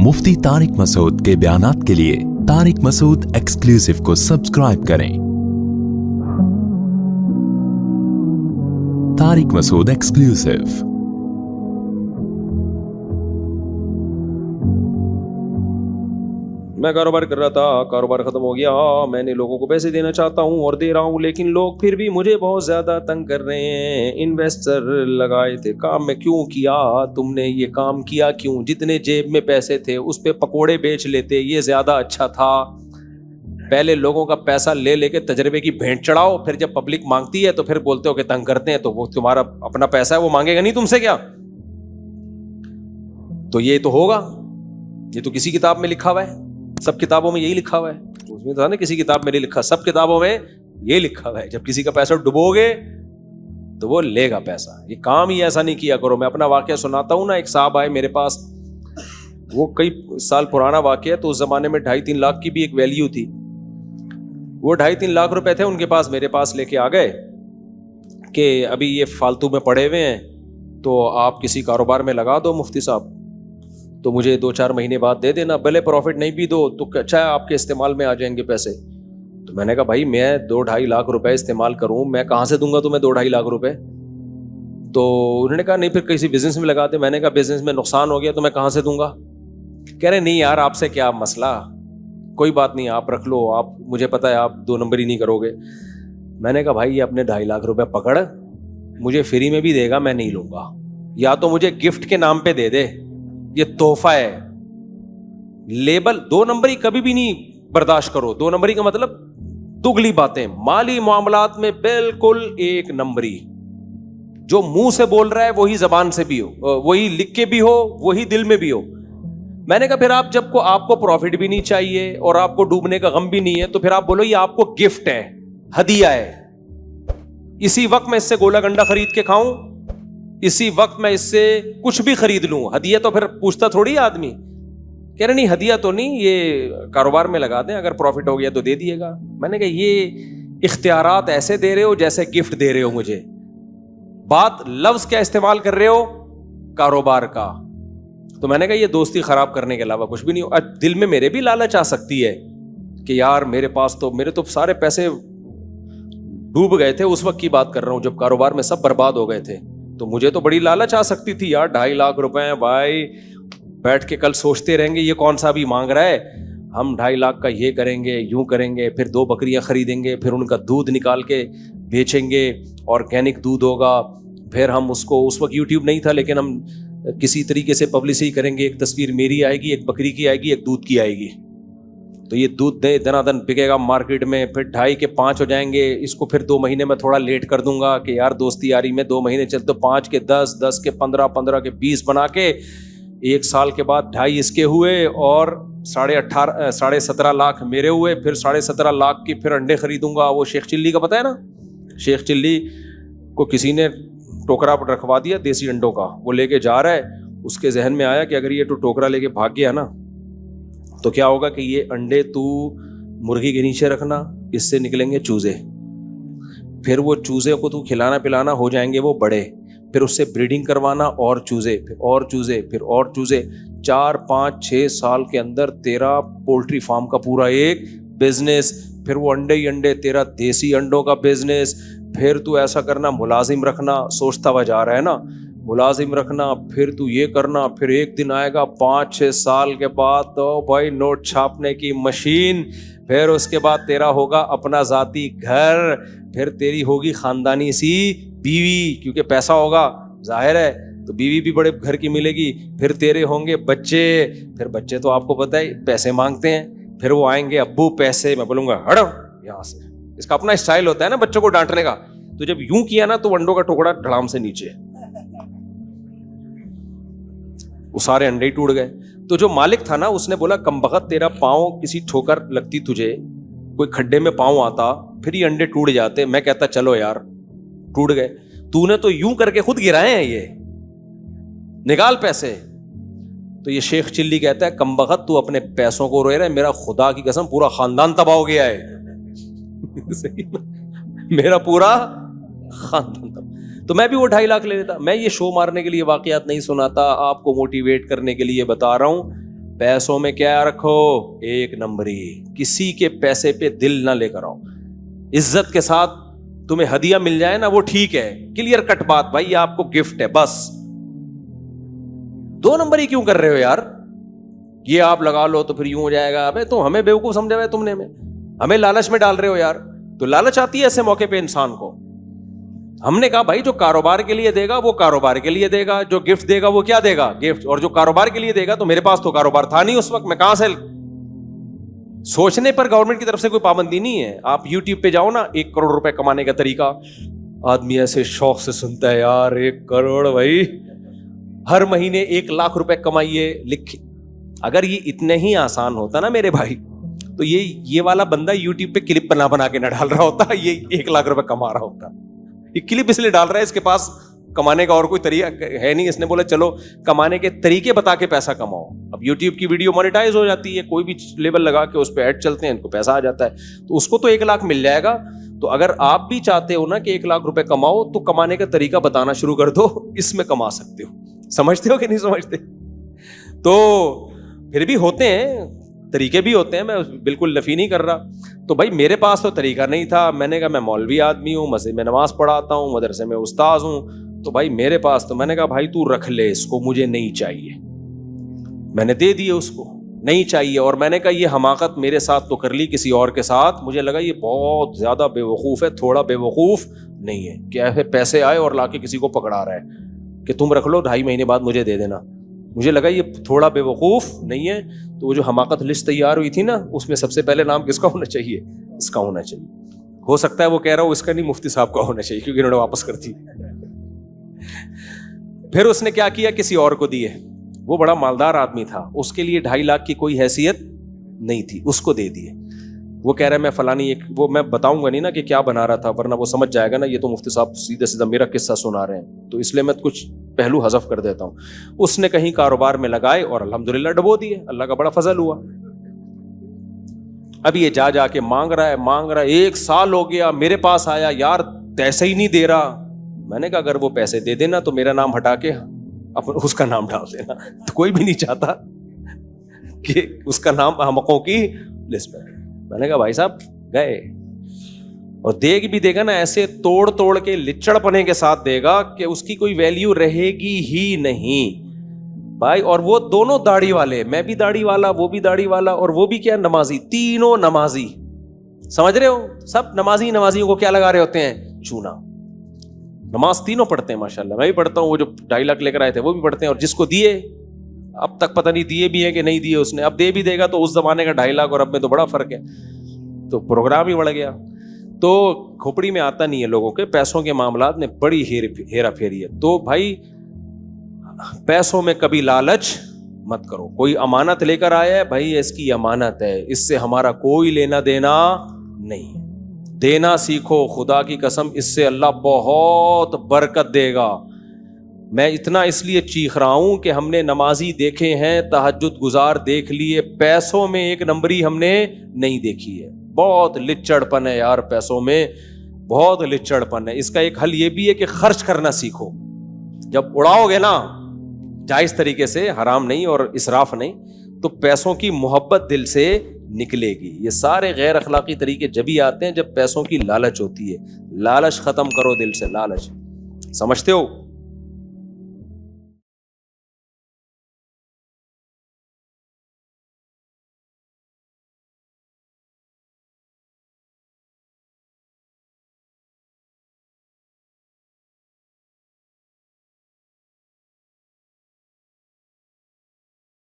मुफ्ती तारिक मसूद के बयानात के लिए तारिक मसूद एक्सक्लूसिव को सब्सक्राइब करें। तारिक मसूद एक्सक्लूसिव। मैं कारोबार कर रहा था, कारोबार ख़त्म हो गया, मैंने लोगों को पैसे देना चाहता हूँ और दे रहा हूँ, लेकिन लोग फिर भी मुझे बहुत ज़्यादा तंग कर रहे हैं। इन्वेस्टर लगाए थे, काम में क्यों किया तुमने, ये काम किया क्यों, जितने जेब में पैसे थे उस पे पकोड़े बेच लेते, ये ज़्यादा अच्छा था। पहले लोगों का पैसा ले लेके तजर्बे की भेंट चढ़ाओ, फिर जब पब्लिक मांगती है तो फिर बोलते हो कि तंग करते हैं, तो वो तुम्हारा अपना पैसा है, वो मांगेगा नहीं तुमसे क्या? तो ये तो होगा, ये तो किसी किताब में लिखा हुआ है, सब किताबों में यही लिखा हुआ है। उसमें था ना किसी किताब में नहीं लिखा, सब किताबों में ये लिखा हुआ है, जब किसी का पैसा डुबोगे तो वो लेगा पैसा। ये काम ही ऐसा नहीं किया करो। मैं अपना वाकया सुनाता हूँ ना। एक साहब आए मेरे पास, वो कई साल पुराना वाकया है, तो उस जमाने में 2.5-3 लाख की भी एक वैल्यू थी। वो 2.5-3 लाख रुपए थे उनके पास, मेरे पास लेके आ गए कि अभी ये फालतू में पड़े हुए हैं, तो आप किसी कारोबार में लगा दो मुफ्ती साहब, तो मुझे 2-4 महीने बाद दे देना, भले प्रॉफिट नहीं भी दो तो अच्छा है, आपके इस्तेमाल में आ जाएंगे पैसे। तो मैंने कहा भाई मैं 2-2.5 लाख रुपए इस्तेमाल करूं, मैं कहाँ से दूंगा तुम्हें 2-2.5 लाख रुपए? तो उन्होंने कहा नहीं फिर किसी बिजनेस में लगा दे। मैंने कहा बिजनेस में नुकसान हो गया तो मैं कहाँ से दूंगा? कह रहे नहीं यार आपसे क्या मसला, कोई बात नहीं आप रख लो, आप मुझे पता है आप 2 नंबर ही नहीं करोगे। मैंने कहा भाई ये अपने 2.5 लाख रुपए पकड़, मुझे फ्री में भी देगा मैं नहीं लूंगा, या तो मुझे गिफ्ट के नाम पे दे दे, ये तोहफा है। लेबल 2 नंबरी कभी भी नहीं बर्दाश्त करो। 2 नंबरी का मतलब दुगली बातें, माली मामलात में बिल्कुल 1 नंबरी। जो मुंह से बोल रहा है वही जबान से भी हो, वही लिख के भी हो, वही दिल में भी हो। मैंने कहा फिर आप जब को आपको प्रॉफिट भी नहीं चाहिए और आपको डूबने का गम भी नहीं है, तो फिर आप बोलो ये आपको गिफ्ट है, हदिया है, इसी वक्त मैं इससे गोला गंडा खरीद के खाऊं, इसी वक्त मैं इससे कुछ भी खरीद लूं। हदिया तो फिर पूछता थोड़ी आदमी। कह रहे नहीं हदिया तो नहीं, ये कारोबार में लगा दें, अगर प्रॉफिट हो गया तो दे दिएगा। मैंने कहा ये इख्तियारात ऐसे दे रहे हो जैसे गिफ्ट दे रहे हो मुझे। बात लफ्ज क्या इस्तेमाल कर रहे हो? कारोबार का। तो मैंने कहा ये दोस्ती खराब करने के अलावा कुछ भी नहीं हो। दिल में मेरे भी लालच आ सकती है कि यार मेरे तो सारे पैसे डूब गए थे, उस वक्त की बात कर रहा हूं जब कारोबार में सब बर्बाद हो गए थे, तो मुझे तो बड़ी लालच आ सकती थी यार 2.5 लाख रुपए हैं भाई, बैठ के कल सोचते रहेंगे ये कौन सा भी मांग रहा है, हम 2.5 लाख का ये करेंगे, यूं करेंगे, फिर 2 बकरियां खरीदेंगे, फिर उनका दूध निकाल के बेचेंगे, ऑर्गेनिक दूध होगा, फिर हम उसको, उस वक्त यूट्यूब नहीं था लेकिन हम किसी तरीके से पब्लिसिटी करेंगे, एक तस्वीर मेरी आएगी, एक बकरी की आएगी, एक दूध की आएगी, तो ये दूध दे दनादन बिकेगा मार्केट में, फिर 2.5 के 5 हो जाएंगे, इसको फिर 2 महीने में थोड़ा लेट कर दूंगा कि यार दोस्ती यारी में 2 महीने चलते, 5 के 10, 10 के 15, 15 के 20 बना के 1 साल के बाद 2.5 इसके हुए और 17.5 लाख मेरे हुए, फिर 17.5 लाख की फिर अंडे खरीदूंगा। वो शेख चिल्ली का पता है ना, शेख चिल्ली को किसी ने टोकरा पर रखवा दिया देसी अंडों का, वो लेके जा रहा है, उसके जहन में आया कि अगर ये तो टोकरा लेके भाग गया ना तो क्या होगा कि ये अंडे तू मुर्गी के नीचे रखना, इससे निकलेंगे चूजे, फिर वो चूजे को तू खिलाना पिलाना, हो जाएंगे वो बड़े, फिर उससे ब्रीडिंग करवाना, और चूजे, फिर और चूजे, फिर और चूजे, 4, 5, 6 साल के अंदर तेरा पोल्ट्री फार्म का पूरा एक बिजनेस, फिर वो अंडे ही अंडे, तेरा देसी अंडों का बिजनेस, फिर तू ऐसा करना मुलाजिम रखना, सोचता हुआ जा रहा है ना, मुलाजिम रखना, फिर तू ये करना, फिर एक दिन आएगा 5-6 साल के बाद तो भाई नोट छापने की मशीन, फिर उसके बाद तेरा होगा अपना ज़ाती घर, फिर तेरी होगी ख़ानदानी सी बीवी, क्योंकि पैसा होगा जाहिर है, तो बीवी भी बड़े घर की मिलेगी, फिर तेरे होंगे बच्चे, फिर बच्चे तो आपको पता है पैसे मांगते हैं, फिर वो आएंगे अब्बू पैसे, मैं बोलूँगा हटो यहाँ से। इसका अपना स्टाइल होता है ना बच्चों को डांटने का, तो जब यूं किया ना तो अंडों का टुकड़ा धड़ाम से नीचे, वो सारे अंडे ही टूट गए। तो जो मालिक था ना उसने बोला कमबख्त तेरा पाँव किसी ठोकर लगती, तुझे कोई खड्डे में पाँव आता, फिर ये अंडे टूट जाते। मैं कहता चलो यार टूट गए, तूने तो यूं करके खुद गिराए हैं, ये निकाल पैसे। तो ये शेख चिल्ली कहता है कमबख्त तू अपने पैसों को रोए रहा है, मेरा खुदा की कसम पूरा खानदान तबाह हो गया है मेरा पूरा खानदान तबाह। तो मैं भी वो 2.5 लाख ले लेता। मैं ये शो मारने के लिए वाकयात नहीं सुनाता, आपको मोटिवेट करने के लिए बता रहा हूँ। پیسوں میں کیا رکھو؟ ایک نمبری. کسی کے پیسے پہ دل نہ لے کر آؤ. عزت کے ساتھ تمہیں ہدیہ مل جائے نا وہ ٹھیک ہے, کلیئر کٹ بات, بھائی آپ کو گفٹ ہے بس. 2 نمبری کیوں کر رہے ہو یار؟ یہ آپ لگا لو تو پھر یوں ہو جائے گا. ابے تو ہمیں بیوقوف سمجھا ہوا ہے تم نے, ہمیں لالچ میں ڈال رہے ہو یار. تو لالچ آتی ہے ایسے موقع پہ انسان کو. ہم نے کہا بھائی جو کاروبار کے لیے دے گا وہ کاروبار کے لیے دے گا, جو گفٹ دے گا وہ کیا دے گا؟ گفٹ. اور جو کاروبار کے لیے دے گا, تو میرے پاس تو کاروبار تھا نہیں اس وقت, میں کہاں سے. سوچنے پر گورنمنٹ کی طرف سے کوئی پابندی نہیں ہے. آپ یوٹیوب پہ جاؤ نا, 1 کروڑ روپے کمانے کا طریقہ, آدمی ایسے شوق سے سنتا ہے یار 1 کروڑ بھائی, ہر مہینے 1 لاکھ روپے کمائیے. اگر یہ اتنے ہی آسان ہوتا نا میرے بھائی, تو یہ والا بندہ یوٹیوب پہ کلپ بنا کے نہ ڈال رہا ہوتا, یہ 1 لاکھ روپے کما رہا ہوتا. یہ کلپ اس لیے ڈال رہا ہے, اس کے پاس کمانے کا اور کوئی طریقہ ہے نہیں. اس نے بولا چلو کمانے کے طریقے بتا کے پیسہ کماؤ. اب یوٹیوب کی ویڈیو مانیٹائز ہو جاتی ہے, کوئی بھی لیبل لگا کے اس پہ ایڈ چلتے ہیں, ان کو پیسہ آ جاتا ہے. تو اس کو تو 1 لاکھ مل جائے گا. تو اگر آپ بھی چاہتے ہو نا کہ 1 لاکھ روپے کماؤ, تو کمانے کا طریقہ بتانا شروع کر دو, اس میں کما سکتے ہو. سمجھتے ہو کہ نہیں سمجھتے؟ تو پھر بھی ہوتے ہیں طریقے, بھی ہوتے ہیں, میں بالکل نفی نہیں کر رہا. تو بھائی میرے پاس تو طریقہ نہیں تھا. میں نے کہا میں مولوی آدمی ہوں, مسجد میں نماز پڑھاتا ہوں, مدرسے میں استاذ ہوں, تو بھائی میرے پاس, تو میں نے کہا بھائی تو رکھ لے اس کو, مجھے نہیں چاہیے. میں نے دے دیے اس کو, نہیں چاہیے. اور میں نے کہا یہ حماقت میرے ساتھ تو کر لی, کسی اور کے ساتھ مجھے لگا یہ بہت زیادہ بے وقوف ہے. تھوڑا بے وقوف نہیں ہے, کیا ہے پیسے آئے اور لا کے کسی کو پکڑا رہا ہے کہ تم رکھ لو, 2.5 مہینے بعد مجھے دے دینا. مجھے لگا یہ تھوڑا بے وقوف نہیں ہے. تو وہ جو حماقت لسٹ تیار ہوئی تھی نا, اس میں سب سے پہلے نام کس کا ہونا چاہیے؟ اس کا ہونا چاہیے. ہو سکتا ہے وہ کہہ رہا ہوں اس کا نہیں, مفتی صاحب کا ہونا چاہیے, کیونکہ انہوں نے واپس کر دی. پھر اس نے کیا کیا, کسی اور کو دیے. وہ بڑا مالدار آدمی تھا, اس کے لیے 2.5 لاکھ کی کوئی حیثیت نہیں تھی, اس کو دے دیے. وہ کہہ رہا ہے میں فلانی, وہ میں بتاؤں گا نہیں نا کہ کیا بنا رہا تھا, ورنہ وہ سمجھ جائے گا نا یہ تو مفتی صاحب سیدھے سیدھا میرا قصہ سنا رہے ہیں, تو اس لیے میں کچھ پہلو حذف کر دیتا ہوں. اس نے کہیں کاروبار میں لگائے اور الحمدللہ ڈبو دیے, اللہ کا بڑا فضل ہوا. اب یہ جا کے مانگ رہا ہے, 1 سال ہو گیا, میرے پاس آیا, یار پیسے ہی نہیں دے رہا. میں نے کہا اگر وہ پیسے دے دینا تو میرا نام ہٹا کے اس کا نام ڈال دینا. تو کوئی بھی نہیں چاہتا کہ اس کا نام احمقوں کی لسٹ میں. میں نے کہا بھائی صاحب گئے, اور دے گا نا ایسے توڑ کے لچڑ پنے کے ساتھ دے گا کہ اس کی کوئی ویلیو رہے گی ہی نہیں بھائی. اور وہ دونوں داڑھی والے, میں بھی داڑھی والا, وہ بھی داڑھی والا, اور وہ بھی کیا نمازی, تینوں نمازی. سمجھ رہے ہو, سب نمازیوں کو کیا لگا رہے ہوتے ہیں؟ چونا. نماز تینوں پڑھتے ہیں ماشاءاللہ, میں بھی پڑھتا ہوں, وہ جو 2.5 لاکھ لے کر آئے تھے وہ بھی پڑھتے ہیں. اور جس کو دیے, اب تک پتہ نہیں دیے بھی ہے کہ نہیں دیے اس نے, اب دے بھی دے گا تو اس زمانے کا 2.5 لاکھ اور اب میں تو بڑا فرق ہے, تو پروگرام ہی بڑھ گیا. تو کھوپڑی میں آتا نہیں ہے لوگوں کے, پیسوں کے معاملات میں بڑی ہیرا پھیری ہے. تو بھائی پیسوں میں کبھی لالچ مت کرو. کوئی امانت لے کر آیا ہے, بھائی اس کی امانت ہے, اس سے ہمارا کوئی لینا دینا نہیں. دینا سیکھو, خدا کی قسم اس سے اللہ بہت برکت دے گا. میں اتنا اس لیے چیخ رہا ہوں کہ ہم نے نمازی دیکھے ہیں, تہجد گزار دیکھ لیے, پیسوں میں 1 نمبری ہم نے نہیں دیکھی ہے. بہت لچڑ پن ہے یار پیسوں میں, بہت لچڑ پن ہے. اس کا ایک حل یہ بھی ہے کہ خرچ کرنا سیکھو. جب اڑاؤ گے نا جائز طریقے سے, حرام نہیں اور اسراف نہیں, تو پیسوں کی محبت دل سے نکلے گی. یہ سارے غیر اخلاقی طریقے جبھی آتے ہیں جب پیسوں کی لالچ ہوتی ہے. لالچ ختم کرو دل سے, لالچ. سمجھتے ہو؟